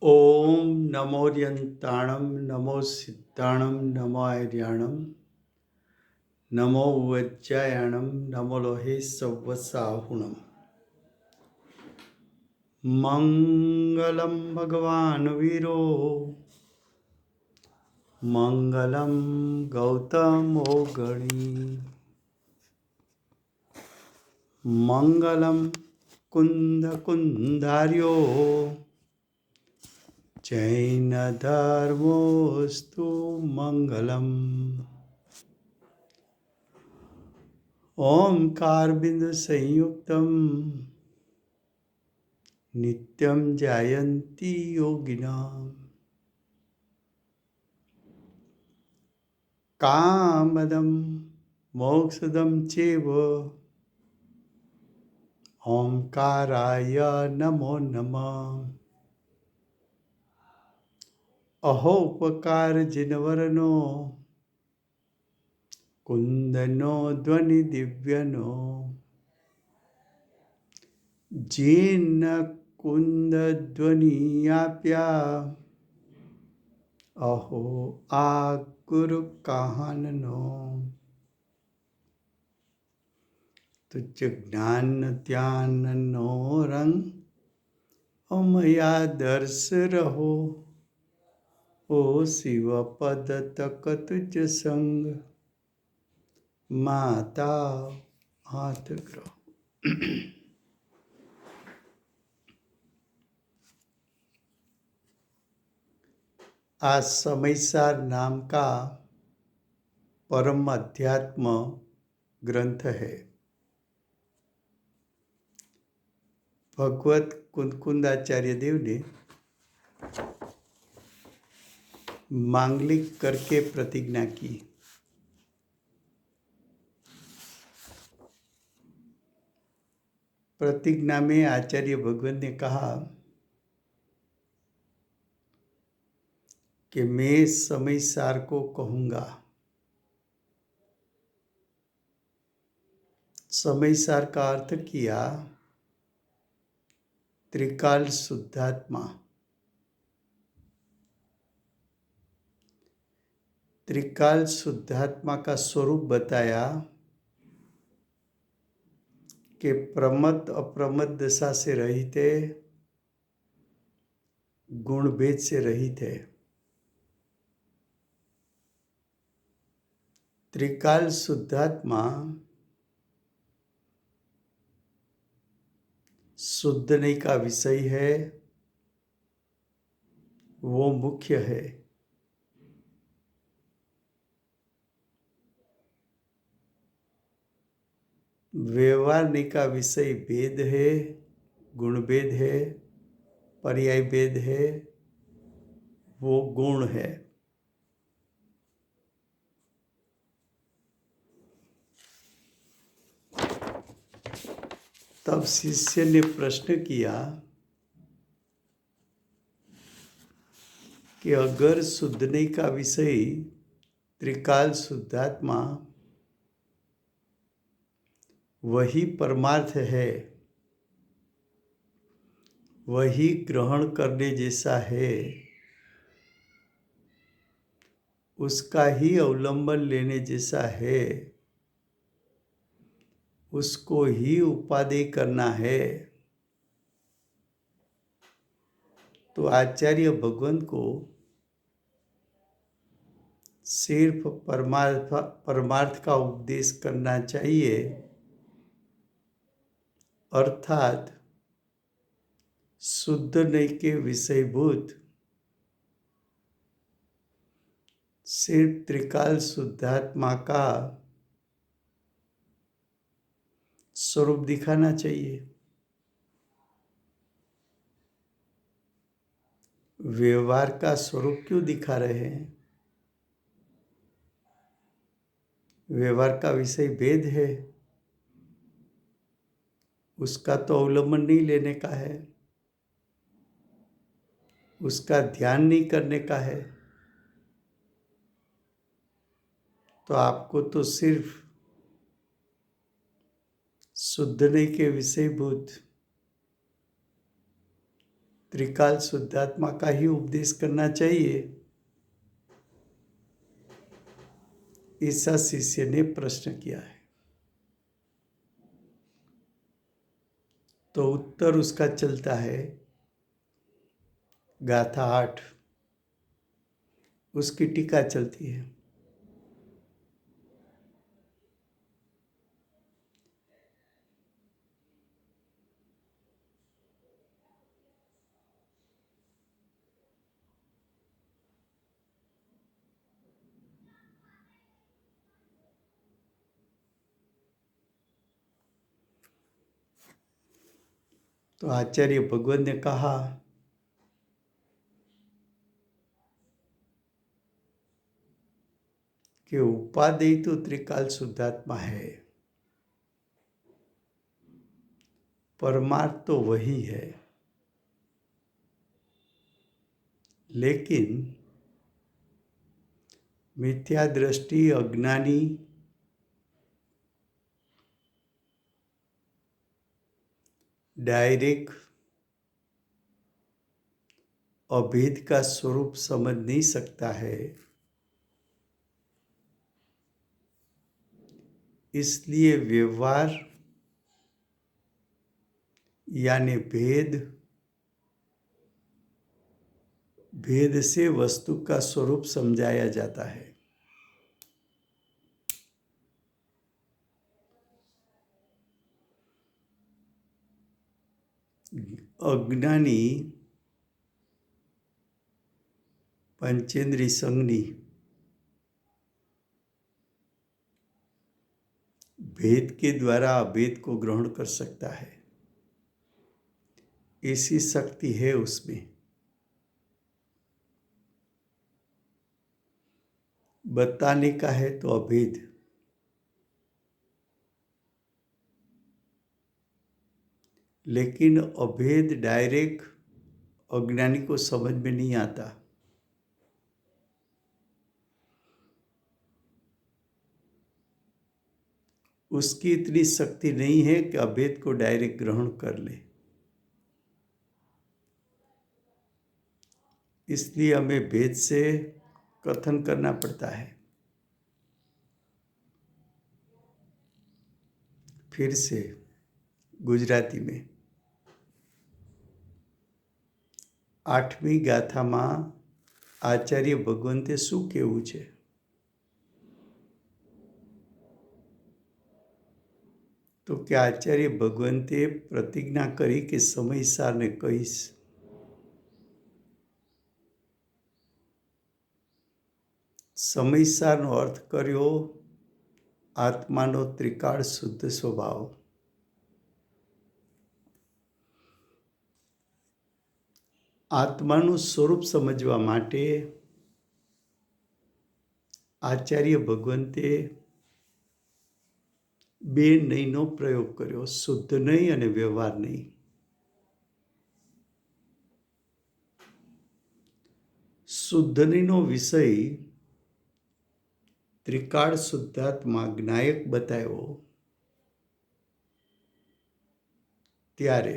ओम नमोर्यंताणं नमो सिद्धाणं नमो आर्याणं नमो वज्रायणं नमो लोहे सव्वसाहुणम्। मंगलम भगवान वीरो मंगलम गौतमो गणी मंगलम कुंद कुंदार्यो जैन धर्मोस्तु मंगलम। ओंकार बिंदु संयुक्तम नित्यं जायन्ति योगिनां कामदं मोक्षदं चैव। ओंकाराय नमो नमः। अहोपकार जिनवरनो कुंदनो ध्वनि दिव्यनो जिन कुंद ध्वनियाप्या अहो आ गुरु कहाननो। तुझ ज्ञान ध्यान नो रंग अमया दर्श रहो। ओ शिव पद तक तुझ संग माता हाथ ग्रह। आज समयसार नाम का परम अध्यात्म ग्रंथ है। भगवत कुंकुंदाचार्य देव ने मांगलिक करके प्रतिज्ञा की। प्रतिज्ञा में आचार्य भगवत ने कहा कि मैं समयसार को कहूँगा। समयसार का अर्थ किया त्रिकाल शुद्धात्मा। त्रिकाल शुद्धात्मा का स्वरूप बताया कि प्रमद अप्रमद दशा से रहित है, गुण भेद से रहित है। त्रिकाल शुद्धात्मा शुद्धने का विषय है, वो मुख्य है। व्यवहारने का विषय भेद है, गुण भेद है, पर्याय भेद है, वो गुण है। तब शिष्य ने प्रश्न किया कि अगर शुद्धने का विषय त्रिकाल शुद्धात्मा वही परमार्थ है, वही ग्रहण करने जैसा है, उसका ही अवलंबन लेने जैसा है, उसको ही उपादेय करना है, तो आचार्य भगवंत को सिर्फ परमार्थ का उपदेश करना चाहिए, अर्थात शुद्ध नहीं के विषयभूत सिर्फ त्रिकाल शुद्धात्मा का स्वरूप दिखाना चाहिए। व्यवहार का स्वरूप क्यों दिखा रहे हैं? व्यवहार का विषय भेद है, उसका तो अवलंबन नहीं लेने का है, उसका ध्यान नहीं करने का है। तो आपको तो सिर्फ शुद्धने के विषयभूत त्रिकाल शुद्धात्मा का ही उपदेश करना चाहिए? ऐसा शिष्य ने प्रश्न किया है। तो उत्तर उसका चलता है गाथा 8, उसकी टीका चलती है। तो आचार्य भगवत ने कहा कि उपादेय तो त्रिकाल शुद्धात्मा है, परमार्थ तो वही है, लेकिन मिथ्या दृष्टि अज्ञानी डायरेक्ट अभेद का स्वरूप समझ नहीं सकता है, इसलिए व्यवहार यानी भेद से वस्तु का स्वरूप समझाया जाता है। अज्ञानी पंचेंद्रिय संज्ञी भेद के द्वारा अभेद को ग्रहण कर सकता है, ऐसी शक्ति है उसमें। बताने का है तो अभेद, लेकिन अभेद डायरेक्ट अज्ञानी को समझ में नहीं आता। उसकी इतनी शक्ति नहीं है कि अभेद को डायरेक्ट ग्रहण कर ले, इसलिए हमें भेद से कथन करना पड़ता है। फिर से गुजराती में 8મી ગાથામાં આચાર્ય ભગવંતે શું કહેવું છે? તો કે આચાર્ય ભગવંતે પ્રતિજ્ઞા કરી કે સમયસારને કહીશ। સમયસારનો અર્થ કર્યો આત્માનો ત્રિકાળ શુદ્ધ સ્વભાવ। આત્માનું સ્વરૂપ સમજવા માટે આચાર્ય ભગવંતે બે નહીંનો પ્રયોગ કર્યો, શુદ્ધ નહીં અને વ્યવહાર નહીં। શુદ્ધ નહીંનો વિષય ત્રિકાળ શુદ્ધાત્મા જ્ઞાયક બતાવ્યો ત્યારે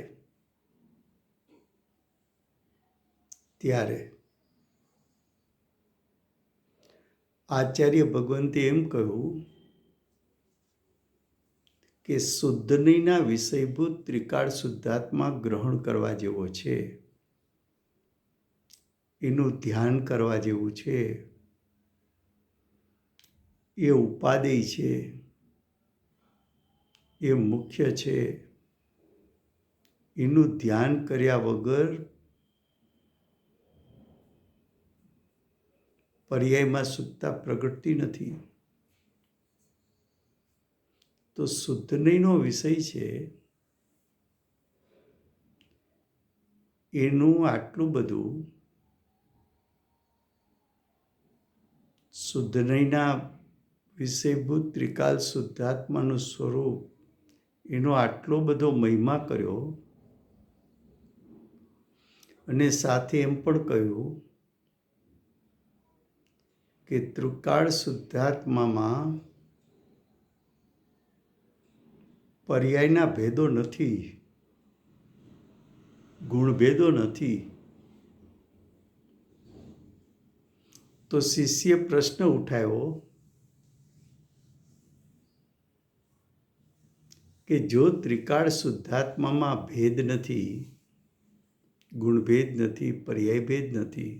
આચાર્ય ભગવંતે એમ કહ્યું કે શુદ્ધ નહીંના વિષયભૂત ત્રિકાળ શુદ્ધાત્મા ગ્રહણ કરવા જેવો છે, એનું ધ્યાન કરવા જેવું છે, એ ઉપાદેય છે, એ મુખ્ય છે। એનું ધ્યાન કર્યા વગર પર્યાયમાં શુદ્ધતા પ્રગટતી નથી। તો શુદ્ધ નહીંનો વિષય છે, એનું આટલું બધું શુદ્ધ નહીંના વિષયભૂત ત્રિકાલ શુદ્ધાત્માનું સ્વરૂપ, એનો આટલો બધો મહિમા કર્યો અને સાથે એમ પણ કહ્યું કે ત્રિકાળ શુદ્ધાત્મામાં પર્યાયના ભેદો નથી, ગુણભેદો નથી. તો શિષ્યે પ્રશ્ન ઉઠાવ્યો કે જો ત્રિકાળ શુદ્ધાત્મામાં ભેદ નથી, ગુણભેદ નથી, પર્યાયભેદ નથી,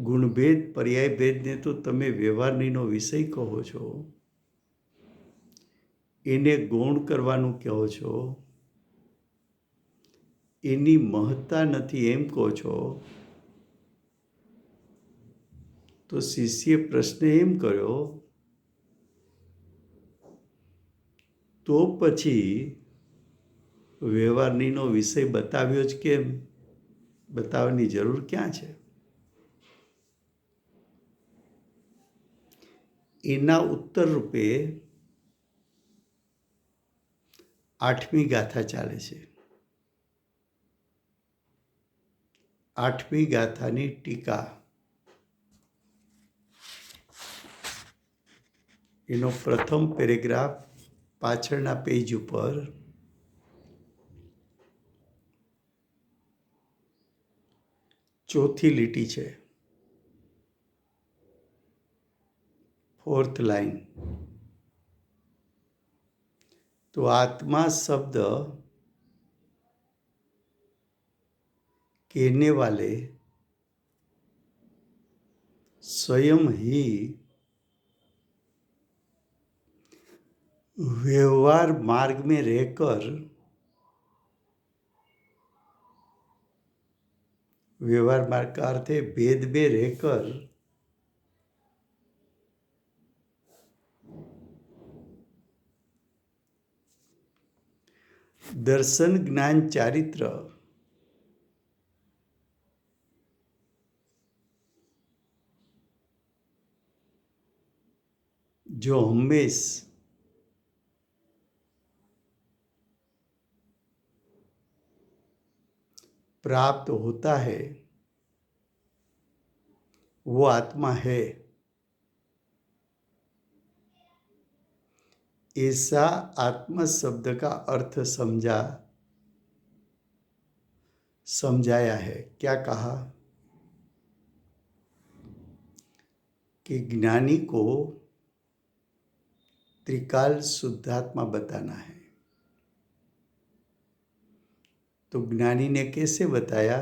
ગુણભેદ પર્યાયભેદને તો તમે વ્યવહારનીનો વિષય કહો છો, એને ગૌણ કરવાનું કહો છો, એની મહત્તા નથી એમ કહો છો, તો શિષ્યે પ્રશ્ન એમ કર્યો, તો પછી વ્યવહારનીનો વિષય બતાવ્યો જ કેમ? બતાવવાની જરૂર ક્યાં છે? એના ઉત્તર રૂપે 8મી ગાથા ચાલે છે. 8મી ગાથાની ટીકા, એનો પ્રથમ પેરેગ્રાફ પાછળના પેજ ઉપર ચોથી લીટી છે, 4th લાइन. तो आत्मा शब्द कहने वाले स्वयं ही व्यवहार मार्ग में रहकर, व्यवहार मार्ग का अर्थ है भेद में रहकर दर्शन ज्ञान चारित्र जो हमेश प्राप्त होता है वो आत्मा है. ऐसा आत्मा शब्द का अर्थ समझाया है. क्या कहा? कि ज्ञानी को त्रिकाल शुद्धात्मा बताना है. तो ज्ञानी ने कैसे बताया?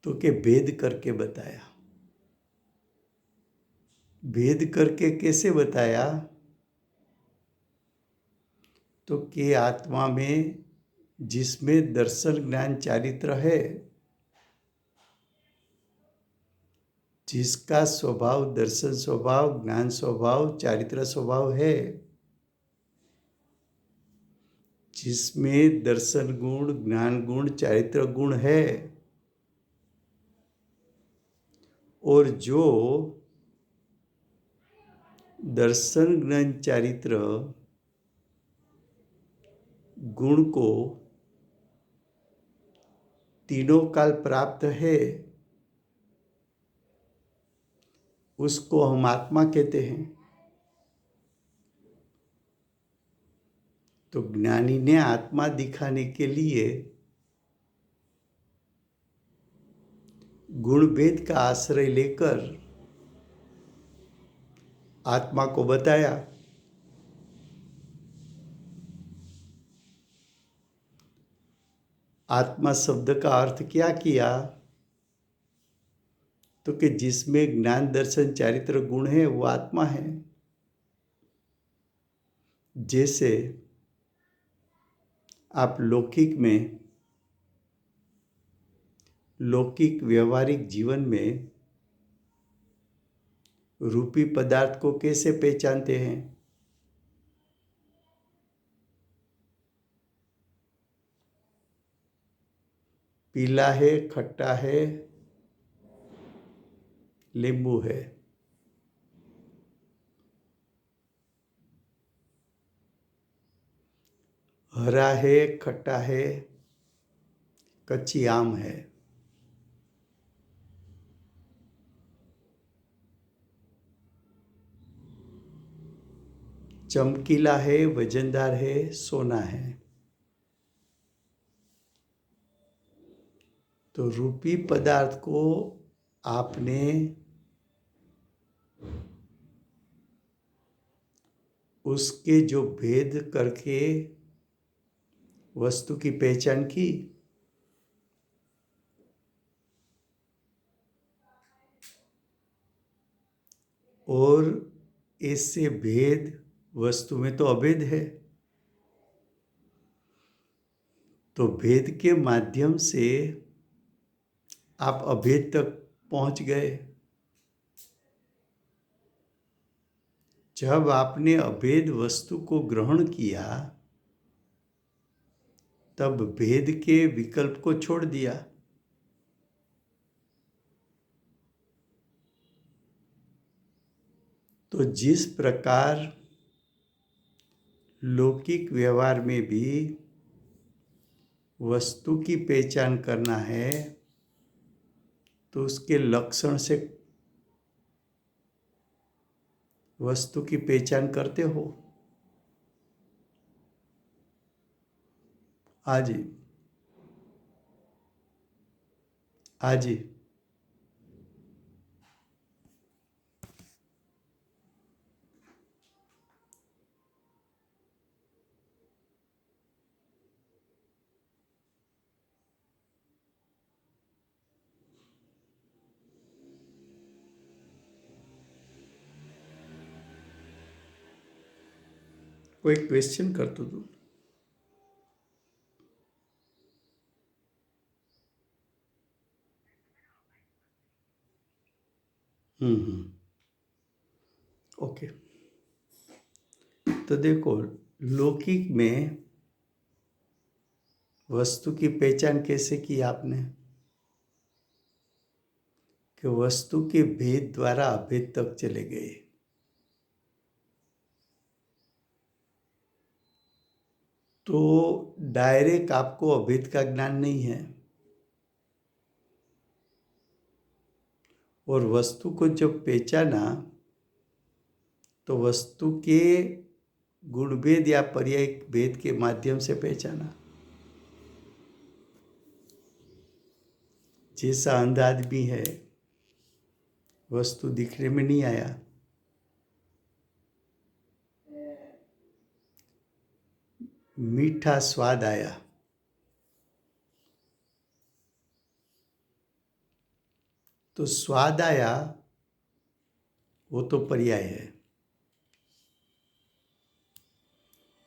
तो कि भेद करके बताया. भेद करके कैसे बताया? तो कि आत्मा में जिसमें दर्शन ज्ञान चारित्र है, जिसका स्वभाव दर्शन स्वभाव, ज्ञान स्वभाव, चारित्र स्वभाव है, जिसमें दर्शन गुण, ज्ञान गुण, चारित्र गुण है, और जो दर्शन ज्ञान चारित्र गुण को तीनों काल प्राप्त है, उसको हम आत्मा कहते हैं. तो ज्ञानी ने आत्मा दिखाने के लिए गुणभेद का आश्रय लेकर आत्मा को बताया. आत्मा शब्द का अर्थ क्या किया? तो कि जिसमें ज्ञान दर्शन चारित्र गुण है वो आत्मा है. जैसे आप लौकिक व्यवहारिक जीवन में रूपी पदार्थ को कैसे पहचानते हैं? पीला है, खट्टा है, नींबू है. हरा है, खट्टा है, कच्ची आम है. चमकीला है, वजनदार है, सोना है। तो रूपी पदार्थ को आपने उसके जो भेद करके वस्तु की पहचान की, और ऐसे भेद वस्तु में तो अभेद है, तो भेद के माध्यम से आप अभेद तक पहुंच गए। जब आपने अभेद वस्तु को ग्रहण किया तब भेद के विकल्प को छोड़ दिया। तो जिस प्रकार लौकिक व्यवहार में भी वस्तु की पहचान करना है तो उसके लक्षण से वस्तु की पहचान करते हो। आजी आजी कोई क्वेश्चन करतो तू? ओके। तो देखो, लौकिक में वस्तु की पहचान कैसे की आपने? कि वस्तु के भेद द्वारा अभेद तक चले गए। तो डायरेक्ट आपको अभेद का ज्ञान नहीं है, और वस्तु को जब पहचाना तो वस्तु के गुणभेद या पर्याय भेद के माध्यम से पहचाना। जैसा अंधा आदमी है, वस्तु दिखने में नहीं आया, मीठा स्वाद आया, तो स्वाद आया वो तो पर्याय है।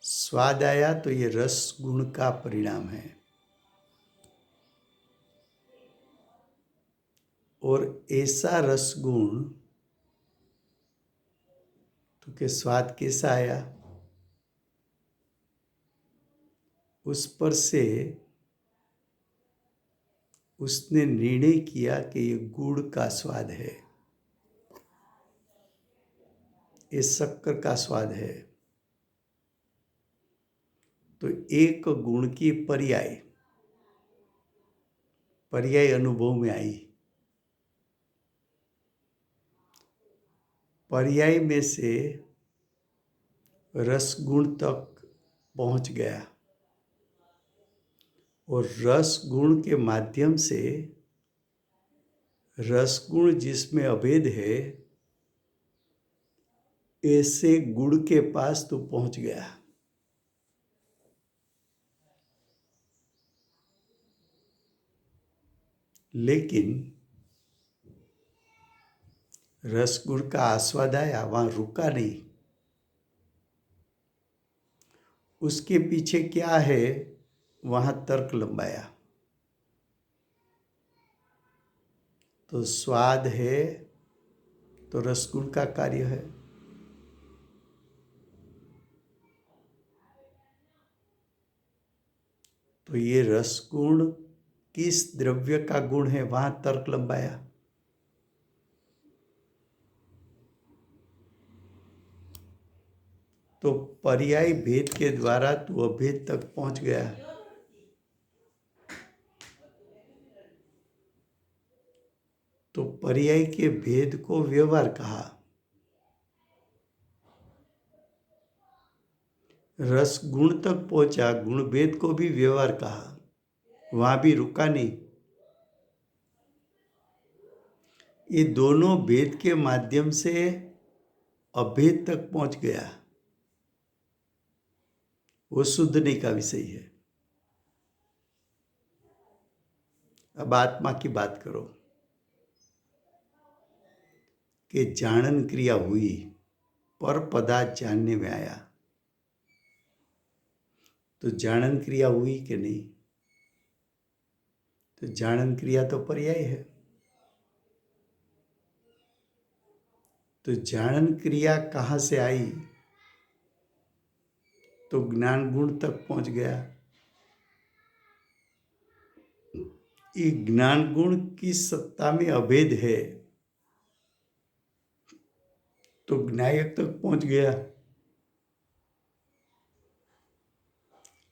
स्वाद आया तो ये रस गुण का परिणाम है। और ऐसा रस गुण तो के स्वाद कैसा आया, उस पर से उसने निर्णय किया कि ये गुड़ का स्वाद है, ये शक्कर का स्वाद है। तो एक गुण की पर्याय अनुभव में आई, पर्याय में से रसगुण तक पहुंच गया, और रस गुण के माध्यम से रसगुण जिसमें अभेद है ऐसे गुण के पास तो पहुंच गया। लेकिन रसगुण का आस्वाद आया, वहां रुका नहीं। उसके पीछे क्या है वहां तर्क लंबाया। तो स्वाद है तो रसगुण का कार्य है। तो ये रसगुण किस द्रव्य का गुण है, वहां तर्क लंबाया। तो पर्याय भेद के द्वारा तू अभेद तक पहुंच गया। तो पर्याय के भेद को व्यवहार कहा। रस गुण तक पहुंचा, गुण भेद को भी व्यवहार कहा, वहां भी रुका नहीं। ये दोनों भेद के माध्यम से अभेद तक पहुंच गया, वो शुद्धने का विषय है। अब आत्मा की बात करो कि जानन क्रिया हुई, पर पदार्थ जानने में आया, तो जानन क्रिया हुई कि नहीं? तो जानन क्रिया तो पर्याय है। तो जानन क्रिया कहाँ से आई? तो ज्ञान गुण तक पहुंच गया। ये ज्ञान गुण की सत्ता में अभेद है, तो ज्ञायक तक पहुंच गया।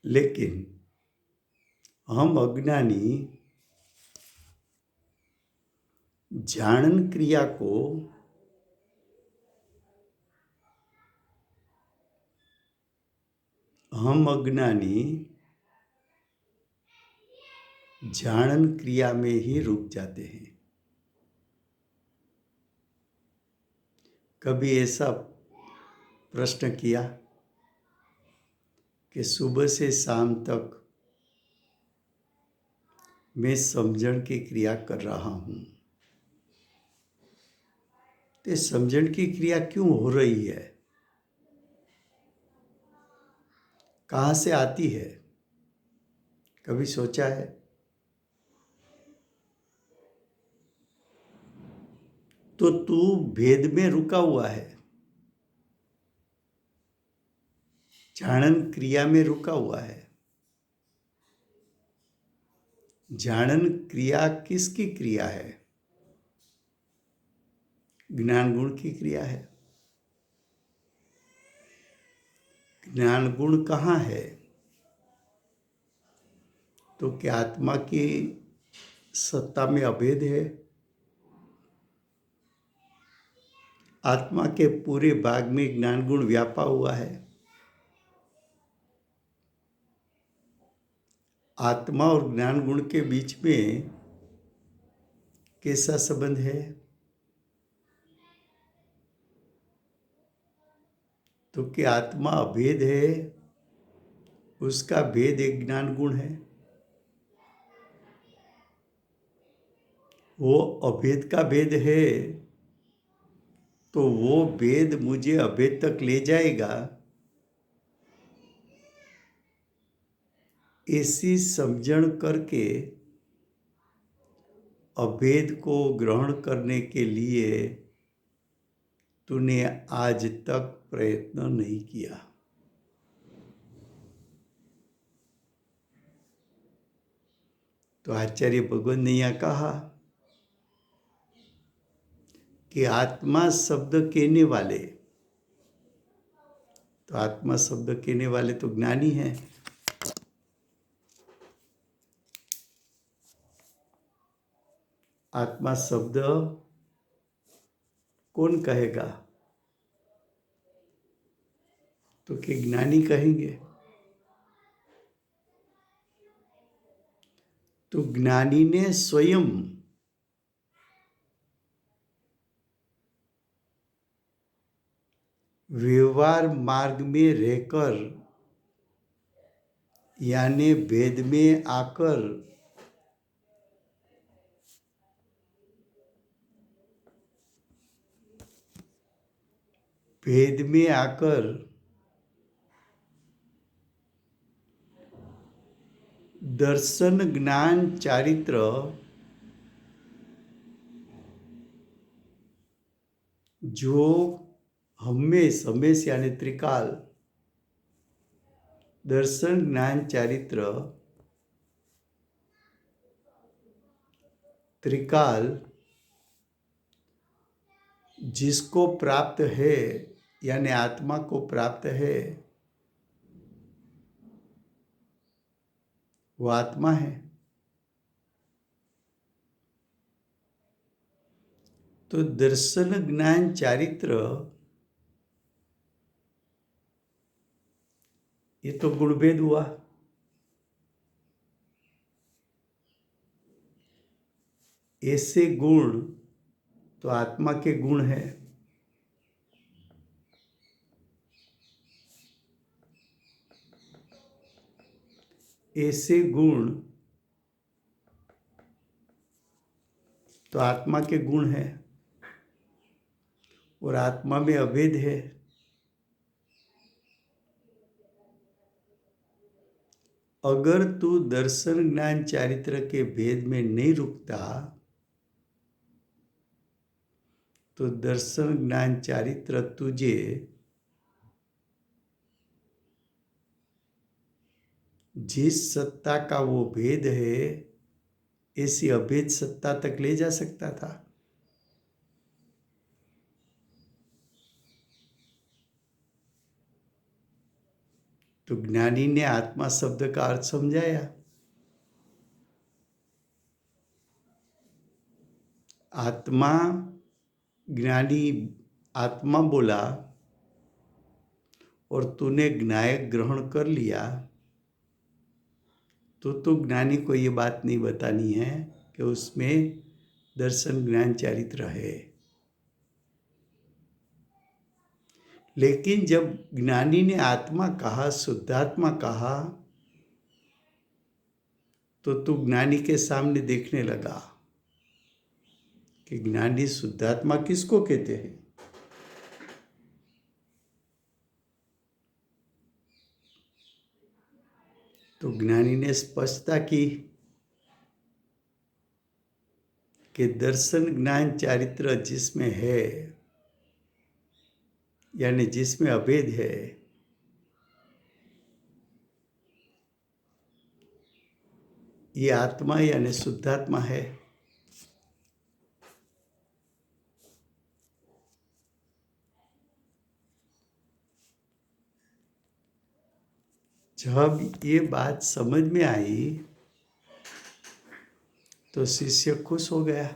लेकिन हम अज्ञानी जानन क्रिया को जानन क्रिया में ही रुक जाते हैं। कभी ऐसा प्रश्न किया कि सुबह से शाम तक मैं समझण की क्रिया कर रहा हूं, तो समझण की क्रिया क्यों हो रही है? कहाँ से आती है? कभी सोचा है? तो तू भेद में रुका हुआ है, जानन क्रिया में रुका हुआ है। जानन क्रिया किसकी क्रिया है? ज्ञान गुण की क्रिया है। ज्ञान गुण कहाँ है? तो क्या आत्मा की सत्ता में अभेद है? आत्मा के पूरे भाग में ज्ञान गुण व्यापा हुआ है। आत्मा और ज्ञान गुण के बीच में कैसा संबंध है? तो कि आत्मा अभेद है, उसका भेद एक ज्ञान गुण है। वो अभेद का भेद है, तो वो भेद मुझे अभेद तक ले जाएगा, ऐसी समझण करके अभेद को ग्रहण करने के लिए तूने आज तक प्रयत्न नहीं किया। तो आचार्य भगवत ने यह कहा कि आत्मा शब्द कहने वाले, तो आत्मा शब्द कहने वाले तो ज्ञानी हैं। आत्मा शब्द कौन कहेगा? तो कि ज्ञानी कहेंगे। तो ज्ञानी ने स्वयं व्यवहार मार्ग में रहकर, यानी भेद में आकर दर्शन ज्ञान चारित्र जो हमेश यानी त्रिकाल, दर्शन ज्ञान चारित्र त्रिकाल जिसको प्राप्त है, यानी आत्मा को प्राप्त है, वो आत्मा है। तो दर्शन ज्ञान चारित्र ये तो गुणभेद हुआ। ऐसे गुण तो आत्मा के गुण है। ऐसे गुण तो आत्मा के गुण है और आत्मा में अभेद है। अगर तू दर्शन ज्ञान चारित्र के भेद में नहीं रुकता तो दर्शन ज्ञान चारित्र तुझे जिस सत्ता का वो भेद है ऐसी अभेद सत्ता तक ले जा सकता था। तो ज्ञानी ने आत्मा शब्द का अर्थ समझाया। आत्मा, ज्ञानी आत्मा बोला और तूने ज्ञायक ग्रहण कर लिया तो ज्ञानी को ये बात नहीं बतानी है कि उसमें दर्शन ज्ञान चारित्र है। लेकिन जब ज्ञानी ने आत्मा कहा, शुद्धात्मा कहा, तो तू ज्ञानी के सामने देखने लगा कि ज्ञानी शुद्धात्मा किसको कहते हैं। तो ज्ञानी ने स्पष्टता की कि दर्शन ज्ञान चारित्र जिसमें है, यानी जिसमें अभेद है, ये आत्मा यानी शुद्धात्मा है। जब ये बात समझ में आई तो शिष्य खुश हो गया।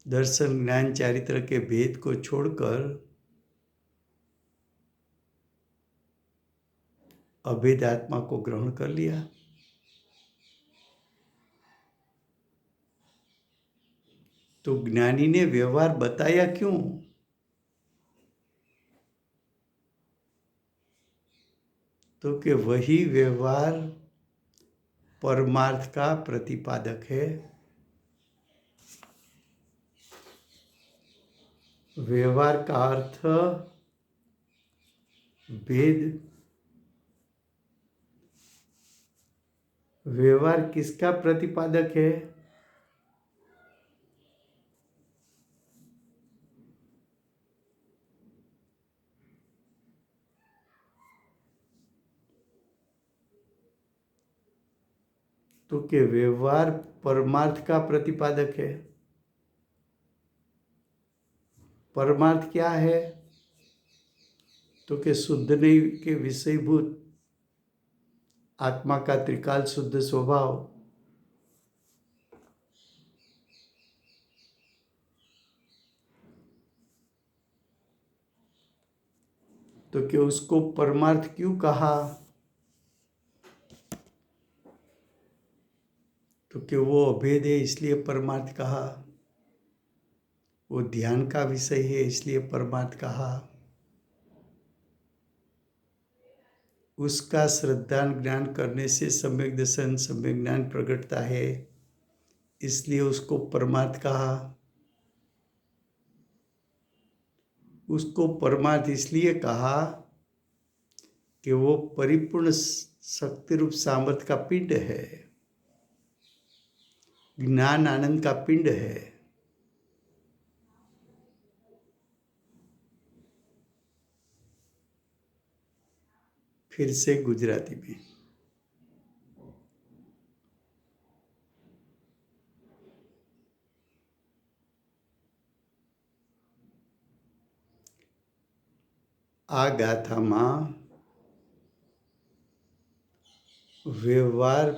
दर्शन ज्ञान चारित्र के भेद को छोड़कर अभेद आत्मा को ग्रहण कर लिया। तो ज्ञानी ने व्यवहार बताया क्यों? तो कि वही व्यवहार परमार्थ का प्रतिपादक है। व्यवहार का अर्थ भेद। व्यवहार किसका प्रतिपादक है? तो कि व्यवहार परमार्थ का प्रतिपादक है। परमार्थ क्या है? तो कि शुद्ध नहीं के विषयभूत आत्मा का त्रिकाल शुद्ध स्वभाव। तो कि उसको परमार्थ क्यों कहा? तो कि वो अभेद है इसलिए परमार्थ कहा। वो ध्यान का विषय है इसलिए परमार्थ कहा। उसका श्रद्धा ज्ञान करने से सम्यक दर्शन सम्यक ज्ञान प्रकटता है इसलिए उसको परमार्थ कहा। उसको परमार्थ इसलिए कहा कि वो परिपूर्ण शक्ति रूप सामर्थ्य का पिंड है, ज्ञान आनंद का पिंड है। फिर से गुजराती में આ ગાથામાં વ્યવહાર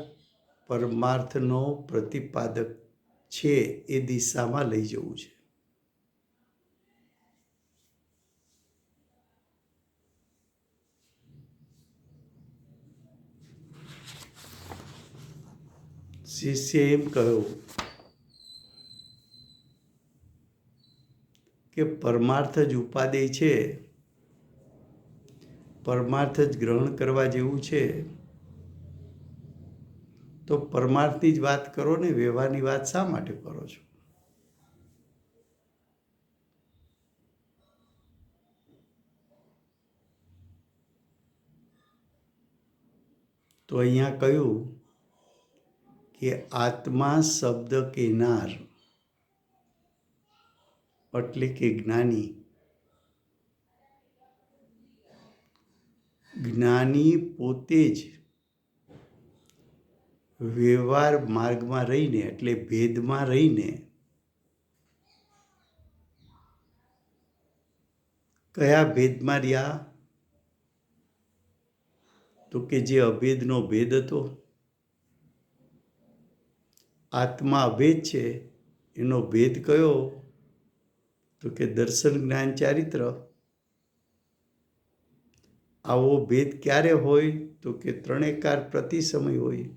પરમાર્થનો પ્રતિપાદક છે એ દિશામાં લઈ જવું છે। શિષ્યએ એમ કહ્યું કે પરમાર્થ જ ઉપાદેય છે, પરમાર્થ જ ગ્રહણ કરવા જેવું છે, તો પરમાર્થની જ વાત કરો ને, વ્યવહારની વાત શા માટે કરો છો? તો અહીંયા કહ્યું કે આત્મા શબ્દ કહેનાર એટલે કે જ્ઞાની, જ્ઞાની પોતે જ વ્યવહાર માર્ગમાં રહીને એટલે ભેદમાં રહીને કયા ભેદમાં રહ્યા? તો કે જે અભેદનો ભેદ હતો. આત્મા અભેદ છે, એનો ભેદ કયો? તો કે દર્શન જ્ઞાન ચારિત્ર. આવો ભેદ ક્યારે હોય? તો કે ત્રણેકાર પ્રતિ સમય હોય.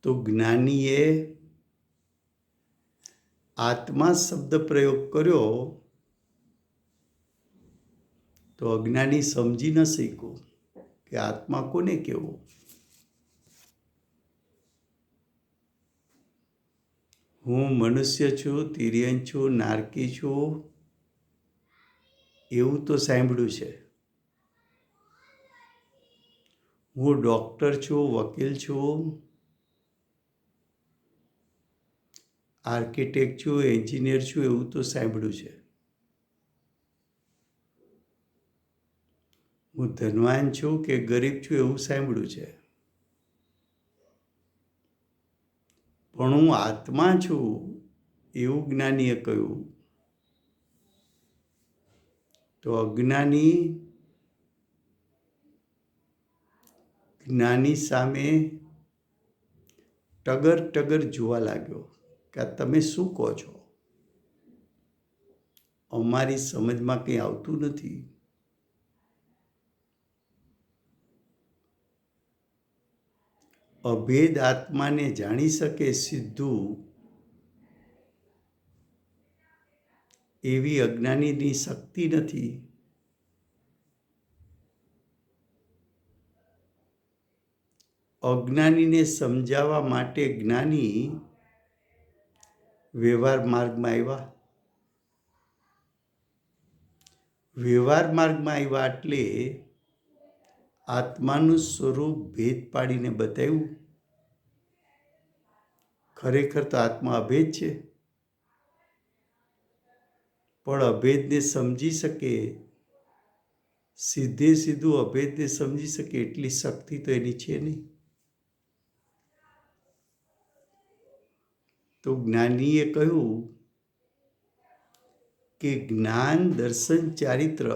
તો જ્ઞાનીએ આત્મા શબ્દ પ્રયોગ કર્યો તો અજ્ઞાની સમજી ન શક્યો કે આત્મા કોને કહેવો. હું મનુષ્ય છું, તિર્યન છું, નારકી છું, એવું તો સાંભળ્યું છે. હું ડૉક્ટર છું, વકીલ છું, આર્કિટેક્ટ છું, એન્જિનિયર છું, એવું તો સાંભળ્યું છે. હું ધનવાન છું કે ગરીબ છું, એવું સાંભળ્યું છે. પણ હું આત્મા છું એવું જ્ઞાનીએ કહ્યું. તો અજ્ઞાની જ્ઞાની સામે ટગર ટગર જોવા લાગ્યો કે આ તમે શું કહો છો? અમારી સમજમાં કંઈ આવતું નથી. અભેદ આત્માને જાણી શકે સીધું એવી અજ્ઞાનીની શક્તિ નથી. અજ્ઞાનીને સમજાવવા માટે જ્ઞાની વ્યવહાર માર્ગમાં આવ્યા. વ્યવહાર માર્ગમાં આવ્યા એટલે આત્માનું સ્વરૂપ ભેદ પાડીને બતાવ્યું. ખરેખર તો આત્મા અભેદ છે, પણ અભેદને સમજી શકે, સીધે સીધું અભેદને સમજી શકે એટલી શક્તિ તો એની છે નહીં. તો જ્ઞાનીએ કહ્યું કે જ્ઞાન દર્શન ચારિત્ર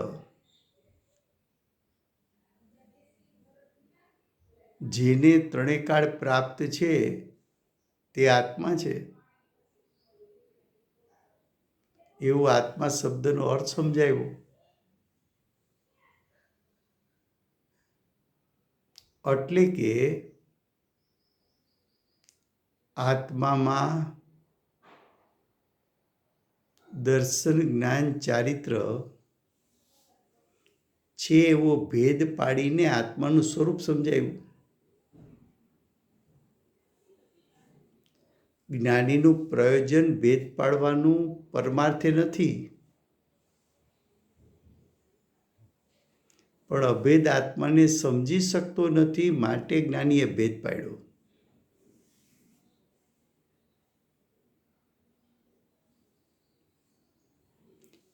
જેને ત્રણેકાળ પ્રાપ્ત છે તે આત્મા છે. એવું આત્મા શબ્દનો અર્થ સમજાવ્યો. એટલે કે આત્મામાં દર્શન જ્ઞાન ચારિત્ર છે એવો ભેદ પાડીને આત્માનું સ્વરૂપ સમજાવ્યું. જ્ઞાનીનું પ્રયોજન ભેદ પાડવાનું પરમાર્થે નથી, પણ અભેદ આત્માને સમજી શકતો નથી માટે જ્ઞાનીએ ભેદ પાડ્યો.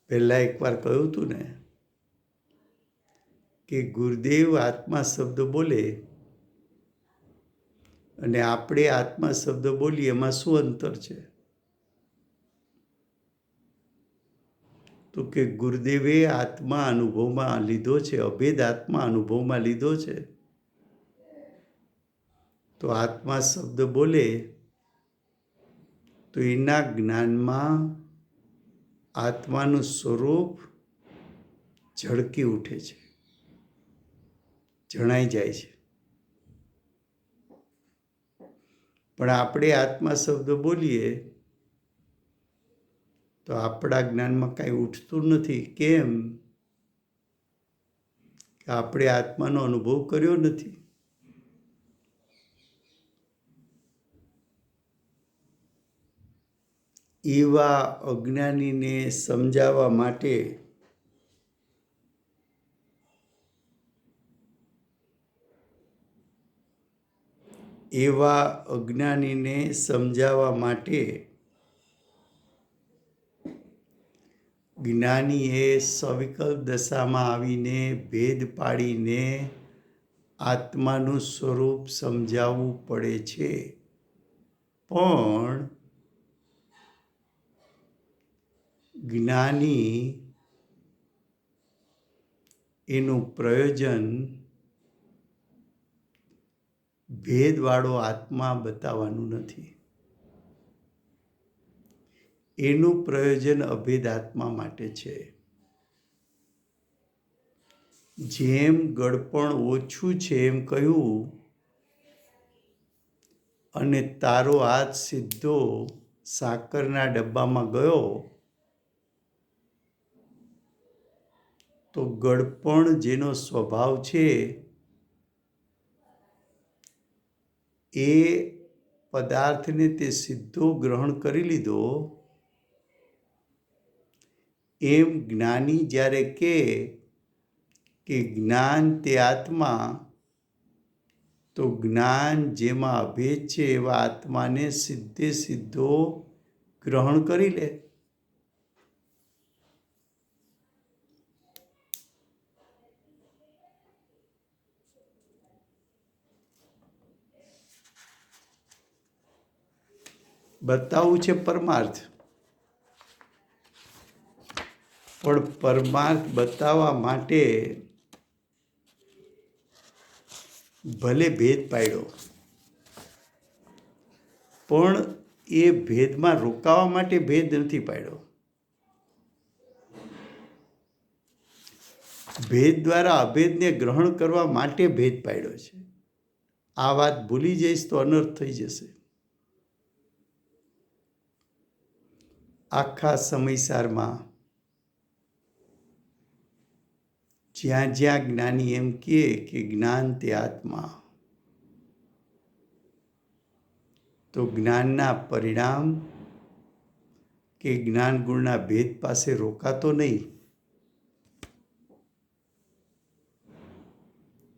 પહેલા એકવાર કહ્યું હતું ને કે ગુરુદેવ આત્મા શબ્દ બોલે અને આપણે આત્મા શબ્દ બોલીએ, એમાં શું અંતર છે? તો કે ગુરુદેવે આત્મા અનુભવમાં લીધો છે, અભેદ આત્મા અનુભવમાં લીધો છે. તો આત્મા શબ્દ બોલે તો એના જ્ઞાનમાં આત્માનું સ્વરૂપ ઝળકી ઉઠે છે, જણાઈ જાય છે. પણ આપણે આત્મા શબ્દ બોલીએ તો આપણા જ્ઞાનમાં કાંઈ ઉઠતું નથી. કેમ? કે આપણે આત્માનો અનુભવ કર્યો નથી. એવા અજ્ઞાનીને સમજાવવા માટે જ્ઞાનીએ સવિકલ્પ દશામાં આવીને ભેદ પાડીને આત્માનું સ્વરૂપ સમજાવવું પડે છે. પણ જ્ઞાની એનું પ્રયોજન ભેદવાળો આત્મા બતાવવાનું નથી. એનું પ્રયોજન અભેદ આત્મા માટે છે. જેમ ગળપણ ઓછું છે એમ કહ્યું અને તારો હાથ સીધો સાકરના ડબ્બામાં ગયો તો ગળપણ જેનો સ્વભાવ છે એ પદાર્થને તે સીધો ગ્રહણ કરી લીધો. એમ જ્ઞાની જ્યારે કહે કે જ્ઞાન તે આત્મા, તો જ્ઞાન જેમાં અભેદ છે એવા આત્માને સીધે સીધો ગ્રહણ કરી લે. બતાવવું છે પરમાર્થ, પણ પરમાર્થ બતાવવા માટે ભલે ભેદ પાડ્યો, પણ એ ભેદમાં રોકાવા માટે ભેદ નથી પાડ્યો. ભેદ દ્વારા અભેદને ગ્રહણ કરવા માટે ભેદ પાડ્યો છે. આ વાત ભૂલી જઈશ તો અનર્થ થઈ જશે. આખા સમયસારમાં જ્યાં જ્યાં જ્ઞાની એમ કહે કે જ્ઞાન તે આત્મા, તો જ્ઞાનના પરિણામ કે જ્ઞાન ગુણના ભેદ પાસે રોકાતો નહીં.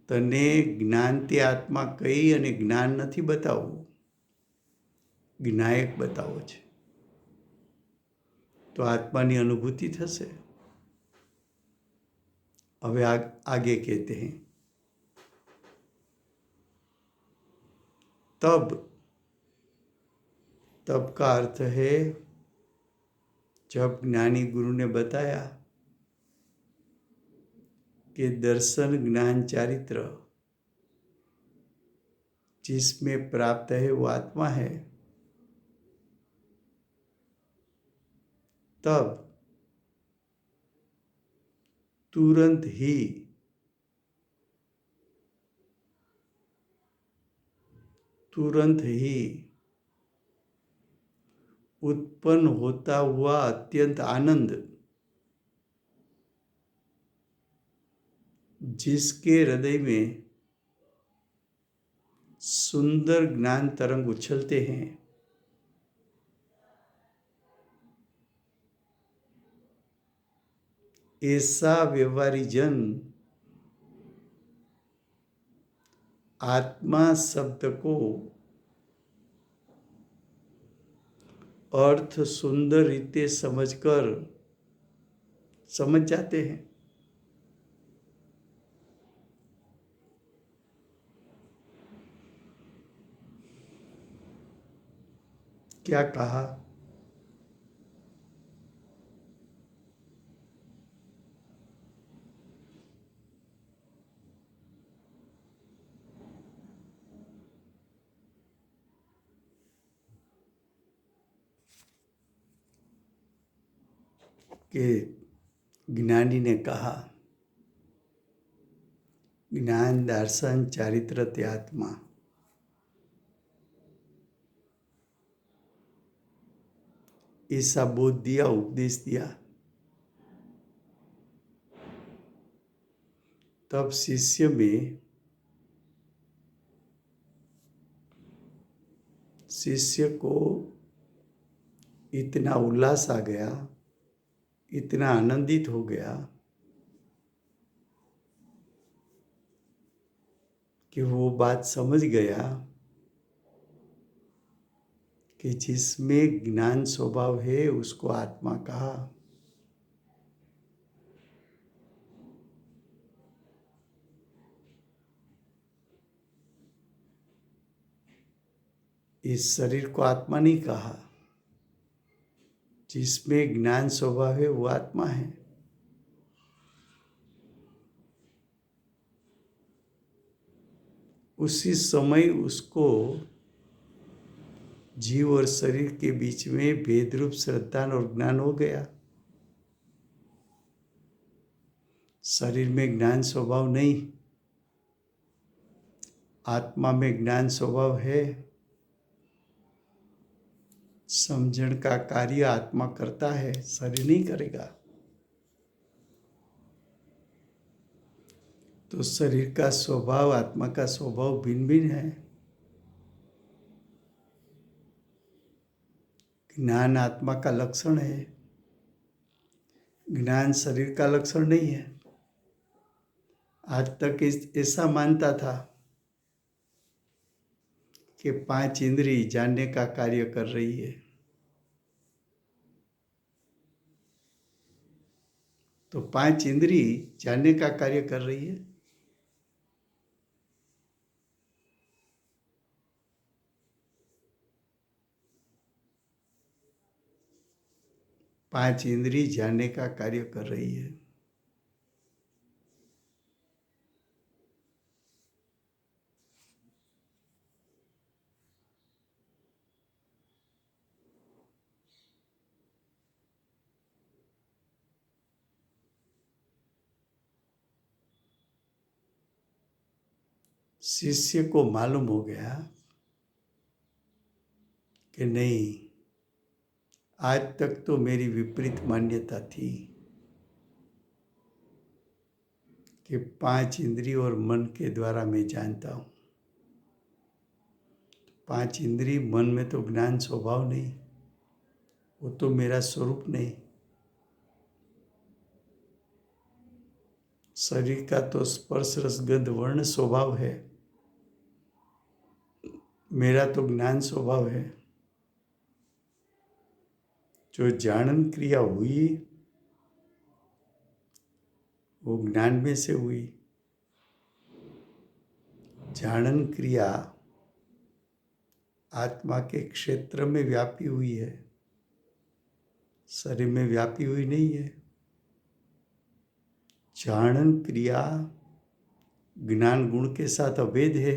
તને જ્ઞાન તે આત્મા કહી અને જ્ઞાન નથી બતાવવું, જ્ઞાયક બતાવો છે. તો આત્માની અનુભૂતિ થશે. હવે आगे कहते हैं, तब, तब का अर्थ है जब ज्ञानी गुरु ने बताया कि दर्शन ज्ञान चारित्र जिसमें प्राप्त है वो आत्मा है, तब तुरंत ही उत्पन्न होता हुआ अत्यंत आनंद, जिसके हृदय में सुंदर ज्ञान तरंग उछलते हैं, ऐसा व्यवहारी जन आत्मा शब्द को अर्थ सुंदर रीते समझ जाते हैं. क्या कहा? कि ज्ञानी ने कहा ज्ञान दर्शन चारित्र ते आत्मा. ऐसा बोध दिया, उपदेश दिया। तब शिष्य को इतना उल्लास आ गया, इतना आनंदित हो गया कि वो बात समझ गया कि जिसमें ज्ञान स्वभाव है उसको आत्मा कहा। इस शरीर को आत्मा नहीं कहा। जिसमें ज्ञान स्वभाव है वो आत्मा है। उसी समय उसको जीव और शरीर के बीच में भेद रूप श्रद्धा और ज्ञान हो गया। शरीर में ज्ञान स्वभाव नहीं, आत्मा में ज्ञान स्वभाव है। समझण का कार्य आत्मा करता है, शरीर नहीं करेगा। तो शरीर का स्वभाव आत्मा का स्वभाव भिन्न भिन्न है। ज्ञान आत्मा का लक्षण है, ज्ञान शरीर का लक्षण नहीं है। आज तक ऐसा मानता था कि 5 इंद्रिय जानने का कार्य कर रही है। तो 5 इंद्रिय जानने का कार्य कर रही है। पांच इंद्रिय जानने का कार्य कर रही है। शिष्य को मालूम हो गया कि नहीं, आज तक तो मेरी विपरीत मान्यता थी कि 5 इंद्रिय और मन के द्वारा मैं जानता हूँ। 5 इंद्रिय मन में तो ज्ञान स्वभाव नहीं, वो तो मेरा स्वरूप नहीं। शरीर का तो स्पर्श रस गंध वर्ण स्वभाव है, मेरा तो ज्ञान स्वभाव है। जो जानन क्रिया हुई वो ज्ञान में से हुई। जानन क्रिया आत्मा के क्षेत्र में व्यापी हुई है, शरीर में व्यापी हुई नहीं है। जानन क्रिया ज्ञान गुण के साथ अभेद है।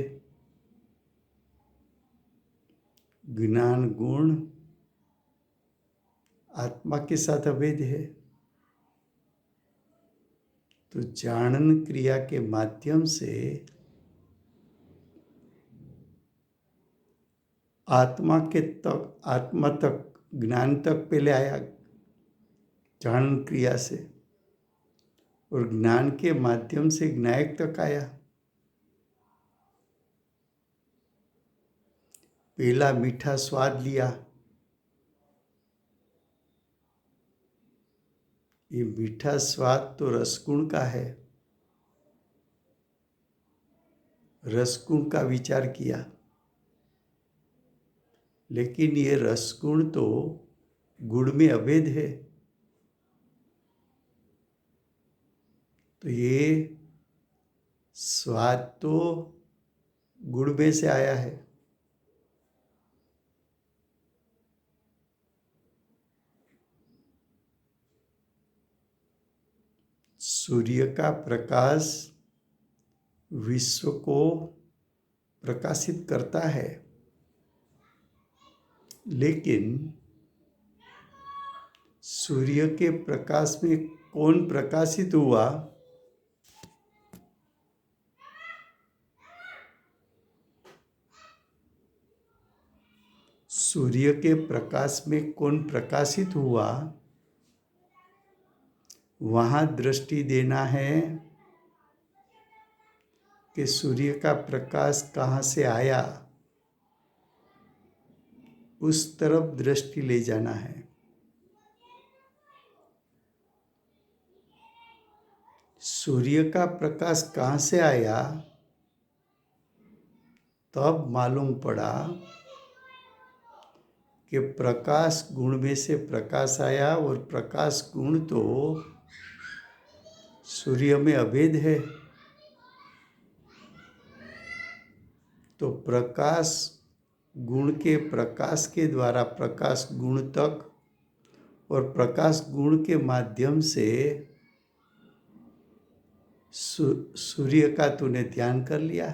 ज्ञान गुण आत्मा के साथ अभेद है। तो जानन क्रिया के माध्यम से आत्मा तक ज्ञान तक पहले आया जानन क्रिया से, और ज्ञान के माध्यम से ज्ञायक तक आया। पहला मीठा स्वाद लिया, ये मीठा स्वाद तो रसगुण का है, रसगुण का विचार किया। लेकिन ये रसगुण तो गुण में अभेद है। तो ये स्वाद तो गुण में से आया है। सूर्य का प्रकाश विश्व को प्रकाशित करता है, लेकिन सूर्य के प्रकाश में कौन प्रकाशित हुआ? सूर्य के प्रकाश में कौन प्रकाशित हुआ, वहाँ दृष्टि देना है कि सूर्य का प्रकाश कहाँ से आया, उस तरफ दृष्टि ले जाना है। सूर्य का प्रकाश कहाँ से आया, तब मालूम पड़ा कि प्रकाश गुण में से प्रकाश आया, और प्रकाश गुण तो सूर्य में अभेद है। तो प्रकाश गुण के प्रकाश के द्वारा प्रकाश गुण तक, और प्रकाश गुण के माध्यम से सूर्य का तूने ध्यान कर लिया,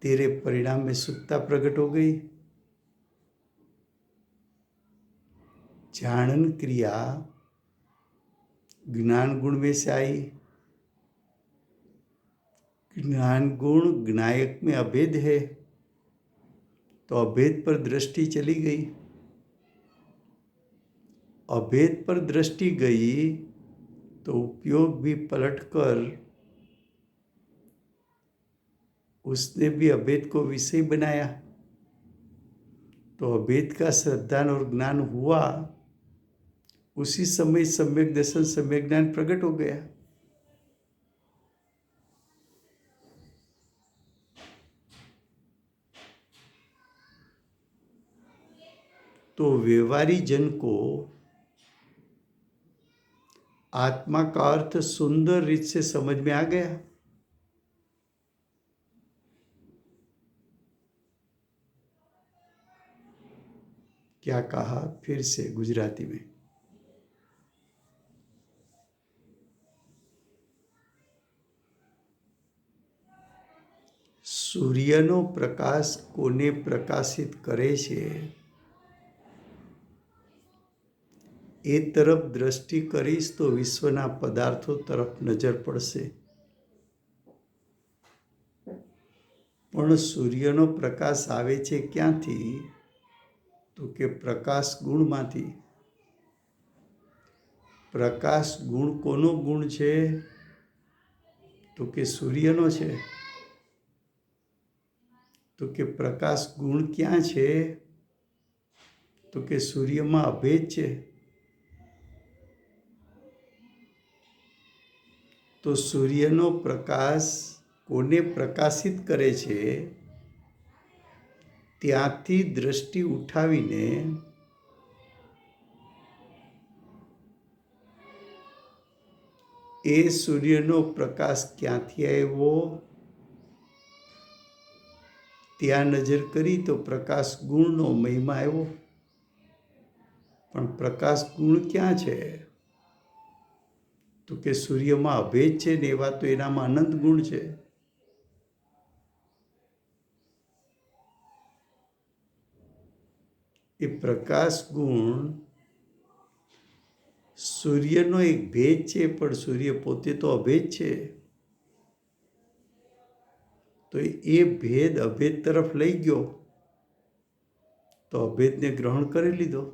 तेरे परिणाम में शुद्धता प्रकट हो गई। जानन क्रिया ज्ञान गुण में से आई। ज्ञान गुण ज्ञायक में अभेद है, तो अभेद पर दृष्टि चली गई। अभेद पर दृष्टि गई तो उपयोग भी पलटकर उसने भी अभेद को विषय बनाया। तो अभेद का श्रद्धान और ज्ञान हुआ, उसी समय सम्यक दर्शन सम्यक ज्ञान प्रकट हो गया। तो व्यवहारी जन को आत्मा का अर्थ सुंदर रीत से समझ में आ गया। क्या कहा फिर से गुजराती में? સૂર્યનો પ્રકાશ કોને પ્રકાશિત કરે છે, એ તરફ દ્રષ્ટિ કરીશ તો વિશ્વના પદાર્થો તરફ નજર પડશે। પણ સૂર્યનો પ્રકાશ આવે છે ક્યાંથી? તો કે પ્રકાશ ગુણમાંથી। પ્રકાશ ગુણ કોનો ગુણ છે? તો કે સૂર્યનો છે। તો કે પ્રકાશ ગુણ ક્યાં છે? તો કે સૂર્યમાં અભેદ છે। તો સૂર્યનો પ્રકાશ કોને પ્રકાશિત કરે છે, ત્યાંથી દ્રષ્ટિ ઉઠાવીને એ સૂર્યનો પ્રકાશ ક્યાંથી આવ્યો ત્યાં નજર કરી તો પ્રકાશ ગુણનો મહિમા આવ્યો। પણ પ્રકાશ ગુણ ક્યાં છે? તો કે સૂર્યમાં અભેદ છે ને એવા તો એનામાં અનંત ગુણ છે। એ પ્રકાશ ગુણ સૂર્યનો એક ભેદ છે, પણ સૂર્ય પોતે તો અભેદ છે। તો એ ભેદ અભેદ તરફ લઈ ગયો, તો અભેદને ગ્રહણ કરી લીધો।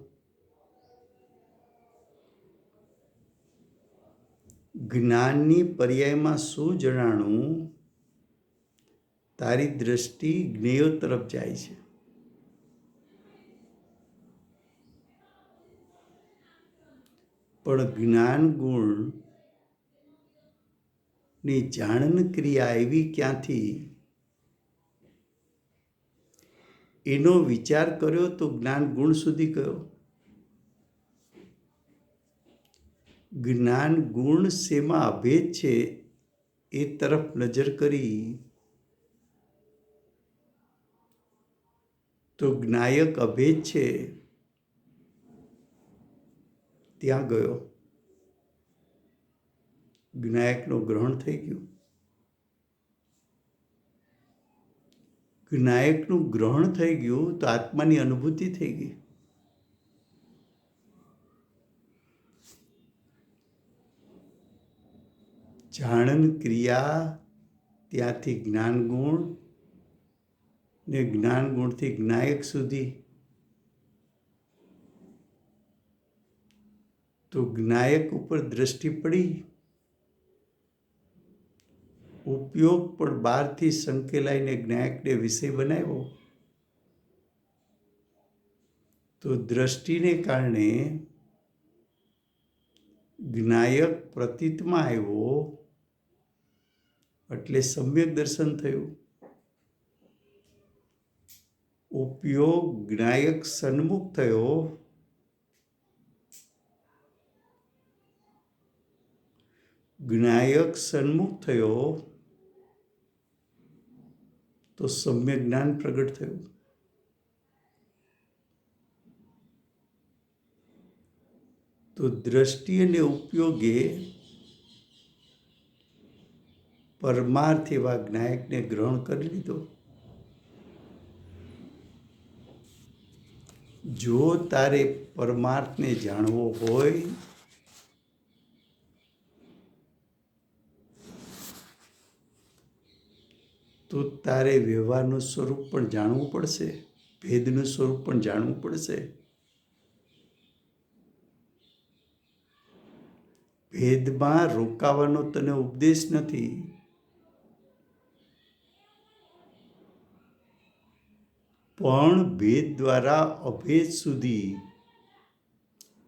જ્ઞાનની પર્યાયમાં શું જણાણું? તારી દ્રષ્ટિ જ્ઞેયો તરફ જાય છે। પણ જ્ઞાન ગુણની જાણન ક્રિયા આવી ક્યાંથી? એનો વિચાર કર્યો તો જ્ઞાન ગુણ સુધી ગયો। જ્ઞાન ગુણ શેમાં અભેદ છે એ તરફ નજર કરી તો જ્ઞાયક અભેદ છે ત્યાં ગયો। જ્ઞાયકનું ગ્રહણ થઈ ગયું। જ્ઞાયકનું ગ્રહણ થઈ ગયું તો આત્માની અનુભૂતિ થઈ ગઈ। જાણન ક્રિયા ત્યાંથી જ્ઞાન ગુણ, ને જ્ઞાન ગુણથી જ્ઞાયક સુધી, તો જ્ઞાયક ઉપર દ્રષ્ટિ પડી, ઉપયોગ પણ બહારથી સંકેલાઈને જ્ઞાયકને વિષય બનાવ્યો, તો દ્રષ્ટિને કારણે જ્ઞાયક પ્રતીતમાં આવ્યો એટલે સમ્યક દર્શન થયું. ઉપયોગ જ્ઞાયક સન્મુખ થયો, જ્ઞાયક સન્મુખ થયો તો સમ્યક જ્ઞાન પ્રગટ થયું. તો દ્રષ્ટિ અને ઉપયોગે પરમાર્થ એવા જ્ઞાયકને ગ્રહણ કરી લીધો. જો તારે પરમાર્થને જાણવો હોય તો તારે વ્યવહારનું સ્વરૂપ પણ જાણવું પડશે, ભેદનું સ્વરૂપ પણ જાણવું પડશે. ભેદમાં રોકાવાનો તને ઉપદેશ નથી, પણ ભેદ દ્વારા અભેદ સુધી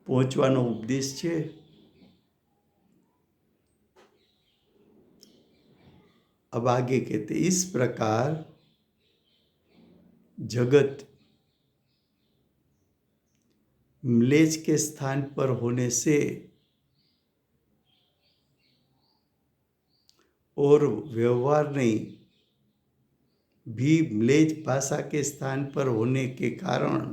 પહોંચવાનો ઉપદેશ છે. अब आगे कहते इस प्रकार जगत म्लेच्छ के स्थान पर होने से और व्यवहार नहीं भी म्लेच्छ भाषा के स्थान पर होने के कारण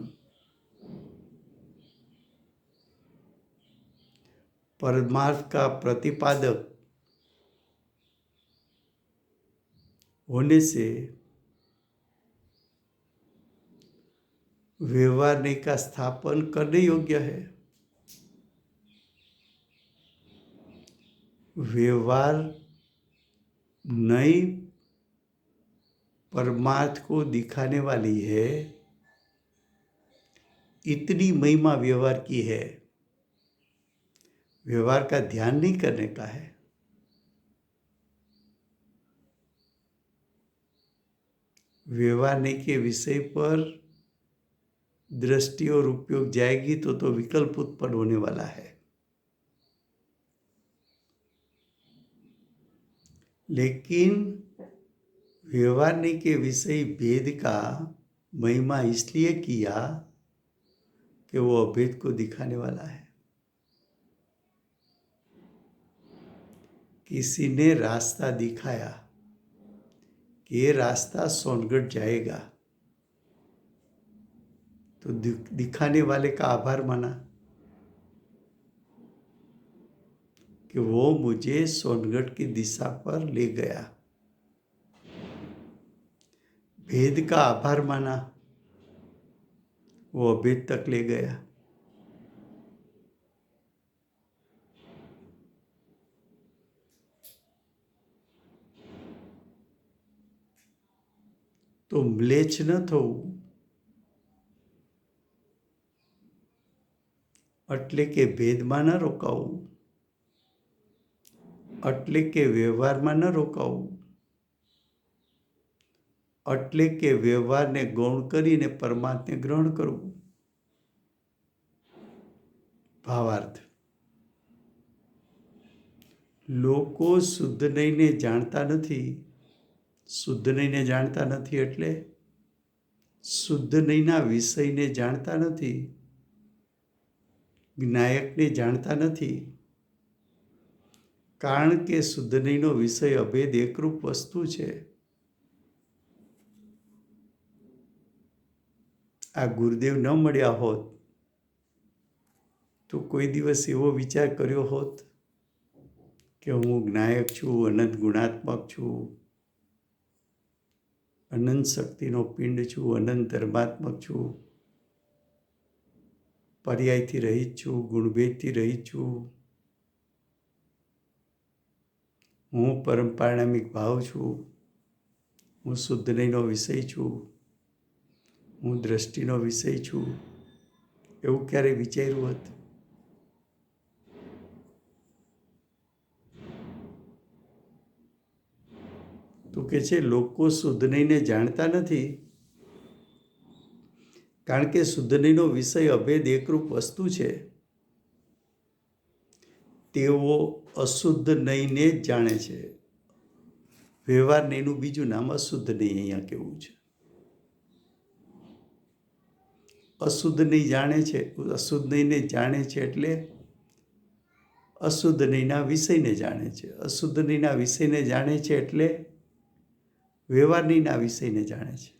परमार्थ का प्रतिपादक होने से व्यवहार नहीं का स्थापन करने योग्य है. व्यवहार नहीं परमार्थ को दिखाने वाली है, इतनी महिमा व्यवहार की है, व्यवहार का ध्यान नहीं करने का है. व्यवहार नहीं के विषय पर दृष्टि और उपयोग जाएगी तो विकल्प उत्पन्न होने वाला है. लेकिन व्यवहार नहीं के विषय भेद का महिमा इसलिए किया कि वो अभेद को दिखाने वाला है. किसी ने रास्ता दिखाया कि ये रास्ता सोनगढ़ जाएगा, तो दिखाने वाले का आभार माना कि वो मुझे सोनगढ़ की दिशा पर ले गया. भेद का आभार माना, वो अभेद तक ले गया. तो म्लेच्छ न थવું એટલે કે ભેદમાં ન રોકાવું, એટલે કે વ્યવહારમાં ન રોકાવું, એટલે કે વ્યવહારને ગૌણ કરીને પરમાર્થને ગ્રહણ કરવું. ભાવાર્થ: લોકો શુદ્ધ નહીંને જાણતા નથી. શુદ્ધ નહીંને જાણતા નથી એટલે શુદ્ધ નહીંના વિષયને જાણતા નથી, જ્ઞાયકને જાણતા નથી. કારણ કે શુદ્ધ નહીંનો વિષય અભેદ એકરૂપ વસ્તુ છે. આ ગુરુદેવ ન મળ્યા હોત તો કોઈ દિવસ એવો વિચાર કર્યો હોત કે હું જ્ઞાયક છું, અનંત ગુણાત્મક છું, અનંત શક્તિનો પિંડ છું, અનંત ધર્માત્મક છું, પર્યાયથી રહિત છું, ગુણભેદથી રહિત છું, હું પરમ પારણામિક ભાવ છું, હું શુદ્ધ નહીંનો વિષય છું, હું દ્રષ્ટિનો વિષય છું એવું ક્યારે વિચાર્યું હતું? તો કે છે લોકો શુદ્ધ નહીંને જાણતા નથી, કારણ કે શુદ્ધ નહીંનો વિષય અભેદ એકરૂપ વસ્તુ છે. તેઓ અશુદ્ધ નહીંને જ જાણે છે. વ્યવહાર નહીંનું બીજું નામ અશુદ્ધ નહીં અહીંયા કેવું છે. અશુદ્ધ નહીં જાણે છે, અશુદ્ધ નહીંને જાણે છે એટલે અશુદ્ધ નહીંના વિષયને જાણે છે. અશુદ્ધ નહીંના વિષયને જાણે છે એટલે વ્યવહાર નહીંના વિષયને જાણે છે.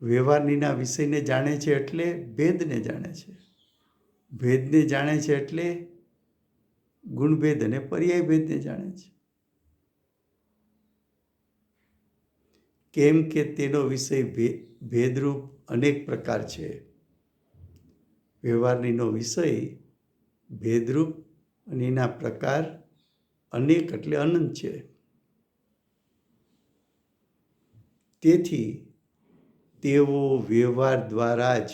વ્યવહાર નહીંના વિષયને જાણે છે એટલે ભેદને જાણે છે. ભેદને જાણે છે એટલે ગુણભેદ અને પર્યાય ભેદને જાણે છે. કેમ કે તેનો વિષય ભેદરૂપ અનેક પ્રકાર છે. વ્યવહારનીનો વિષય ભેદરૂપ અને એના પ્રકાર અનેક એટલે અનંત છે. તેથી તેઓ વ્યવહાર દ્વારા જ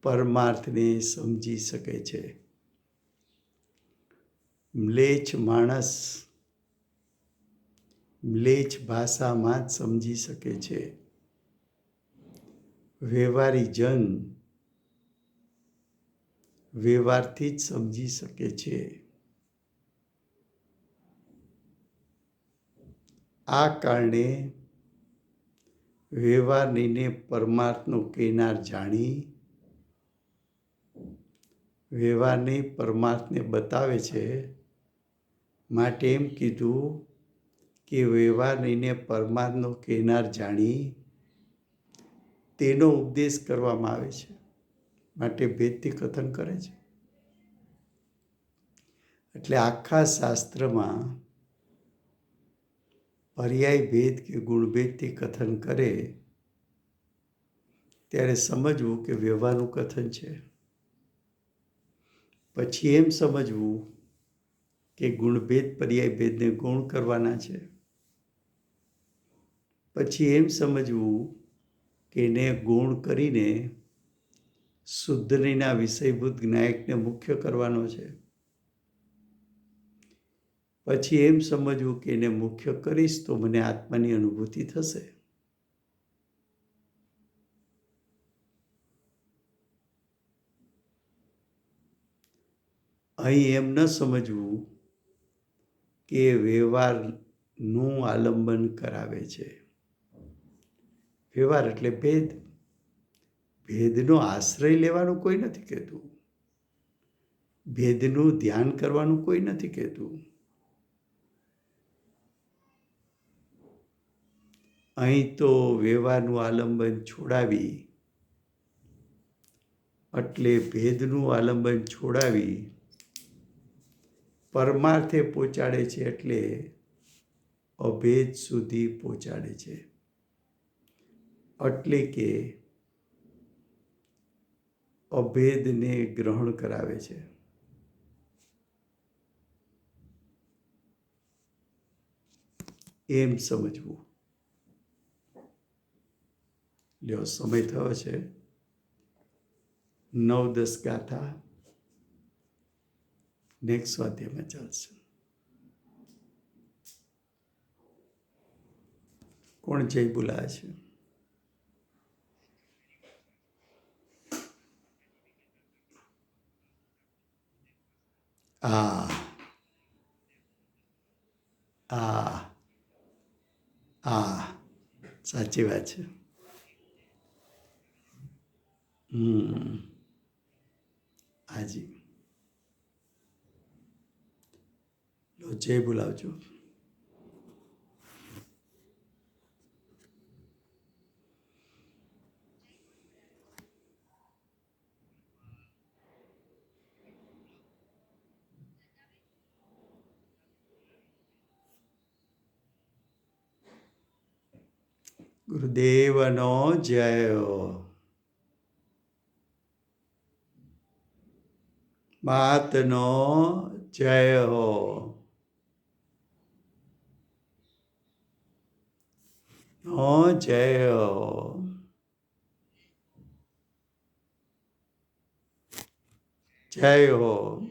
પરમાર્થને સમજી શકે છે. મ્લેચ્છ માણસ મ્લેચ્છ ભાષામાં જ સમજી શકે છે. વ્યવહારી જન વ્યવહારથી જ સમજી શકે છે. આ કારણે વ્યવહારનીને પરમાર્થનો કહેનાર જાણી વ્યવહારને પરમાર્થને બતાવે છે. માટે એમ કીધું કે વ્યવહારનીને પરમાર્થનો કહેનાર જાણી તેનો ઉપદેશ કરવામાં આવે છે. માટે ભેદથી કથન કરે છે. એટલે આખા શાસ્ત્રમાં પર્યાય ભેદ કે ગુણભેદથી કથન કરે ત્યારે સમજવું કે વ્યવહારનું કથન છે. પછી એમ સમજવું કે ગુણભેદ પર્યાય ભેદને ગૌણ કરવાના છે. પછી એમ સમજવું કે એને ગૌણ કરીને શુદ્ધ નહીંના વિષયભૂત જ્ઞાયકને મુખ્ય કરવાનો છે. પછી એમ સમજવું કે એને મુખ્ય કરીશ તો મને આત્માની અનુભૂતિ થશે. અહીં એમ ન સમજવું કે વ્યવહારનું આલંબન કરાવે છે. વ્યવહાર એટલે ભેદ. ભેદનો આશ્રય લેવાનું કોઈ નથી કહેતું. ભેદનું ધ્યાન કરવાનું કોઈ નથી કહેતું. અહીં તો વ્યવહારનું આલંબન છોડાવી એટલે ભેદનું આલંબન છોડાવી પરમાર્થે પહોંચાડે છે એટલે અભેદ સુધી પહોંચાડે છે. એટલે કે અભેદને ગ્રહણ કરાવે છે. એમ સમજવું. લ્યો, સમય થયો છે. 9-10 ગાથા નેક્સ્ટ સ્વાધ્યાયમાં ચાલશે. કોણ જય બોલાવે છે? સાચી વાત છે. હાજી, લો જય બોલાવજો. ગુરુદેવનો જય. માતનો જય હો. जय हो। जय हो।